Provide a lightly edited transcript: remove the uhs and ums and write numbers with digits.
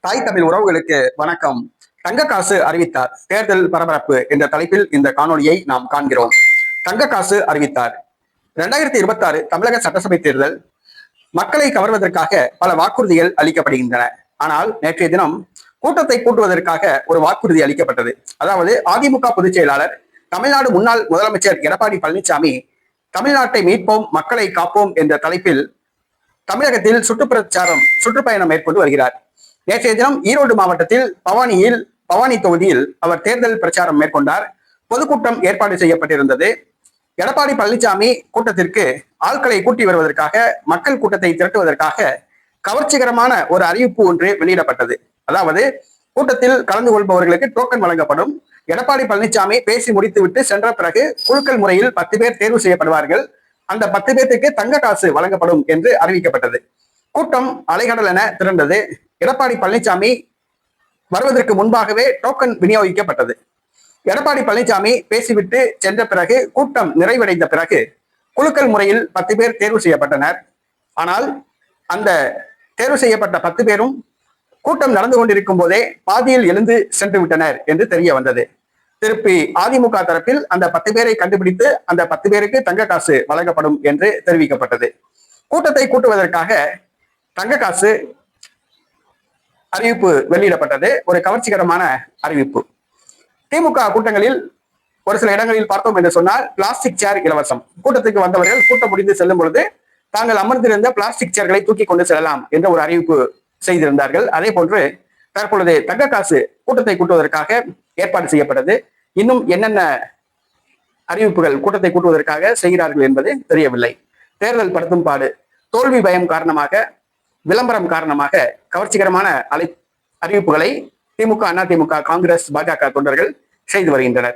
தாய் தமிழ் உறவுகளுக்கு வணக்கம். தங்க காசு அறிவித்தார், தேர்தல் பரபரப்பு என்ற தலைப்பில் இந்த காணொலியை நாம் காண்கிறோம். தங்க காசு அறிவித்தார். 2026 தமிழக சட்டசபை தேர்தல் மக்களை கவர்வதற்காக பல வாக்குறுதிகள் அளிக்கப்படுகின்றன. ஆனால் நேற்றைய தினம் கூட்டத்தை கூட்டுவதற்காக ஒரு வாக்குறுதி அளிக்கப்பட்டது. அதாவது அதிமுக பொதுச் செயலாளர், தமிழ்நாடு முன்னாள் முதலமைச்சர் எடப்பாடி பழனிசாமி தமிழ்நாட்டை மீட்போம், மக்களை காப்போம் என்ற தலைப்பில் தமிழகத்தில் சுற்றுப்பயணம் மேற்கொண்டு வருகிறார். நேற்றைய தினம் ஈரோடு மாவட்டத்தில் பவானி தொகுதியில் அவர் தேர்தல் பிரச்சாரம் மேற்கொண்டார். பொதுக்கூட்டம் ஏற்பாடு செய்யப்பட்டிருந்தது. எடப்பாடி பழனிசாமி கூட்டத்திற்கு ஆட்களை கூட்டி வருவதற்காக, மக்கள் கூட்டத்தை திரட்டுவதற்காக கவர்ச்சிகரமான ஒரு அறிவிப்பு ஒன்று வெளியிடப்பட்டது. அதாவது கூட்டத்தில் கலந்து கொள்பவர்களுக்கு டோக்கன் வழங்கப்படும். எடப்பாடி பழனிசாமி பேசி முடித்துவிட்டு சென்ற பிறகு குலுக்கல் முறையில் 10 பேர் தேர்வு செய்யப்படுவார்கள். அந்த 10 பேருக்கு தங்க காசு வழங்கப்படும் என்று அறிவிக்கப்பட்டது. கூட்டம் அலைகடல் என திரண்டது. எடப்பாடி பழனிசாமி வருவதற்கு முன்பாகவே டோக்கன் விநியோகிக்கப்பட்டது. எடப்பாடி பழனிசாமி பேசிவிட்டு சென்ற பிறகு, கூட்டம் நிறைவடைந்த பிறகு குலுக்கல் முறையில் 10 பேர் தேர்வு செய்யப்பட்டனர். ஆனால் அந்த தேர்வு செய்யப்பட்ட 10 பேரும் கூட்டம் நடந்து கொண்டிருக்கும் போதே பாதியில் எழுந்து சென்று விட்டனர் என்று தெரிய வந்தது. திருப்பி அதிமுக தரப்பில் அந்த 10 பேரை கண்டுபிடித்து அந்த 10 பேருக்கு தங்க காசு வழங்கப்படும் என்று தெரிவிக்கப்பட்டது. கூட்டத்தை கூட்டுவதற்காக தங்க காசு அறிவிப்பு வெளியிடப்பட்டது. ஒரு கவர்ச்சிகரமான அறிவிப்பு. திமுக கூட்டங்களில் ஒரு சில இடங்களில் பார்த்தோம் என்று சொன்னால் பிளாஸ்டிக் சேர் இலவசம். கூட்டத்துக்கு வந்தவர்கள் கூட்டம் முடிந்து செல்லும் பொழுது தாங்கள் அமர்ந்திருந்த பிளாஸ்டிக் சேர்களை தூக்கி கொண்டு செல்லலாம் என்ற ஒரு அறிவிப்பு செய்திருந்தார்கள். அதே போன்று தற்பொழுது தங்க காசு கூட்டத்தை கூட்டுவதற்காக ஏற்பாடு செய்யப்பட்டது. இன்னும் என்னென்ன அறிவிப்புகள் கூட்டத்தை கூட்டுவதற்காக செய்கிறார்கள் என்பது தெரியவில்லை. தேர்தல் படுத்தும் பாடு, தோல்வி பயம் காரணமாக, விளம்பரம் காரணமாக கவர்ச்சிகரமான அறிவிப்புகளை திமுக, அதிமுக, காங்கிரஸ், பாஜக தொண்டர்கள் செய்து வருகின்றனர்.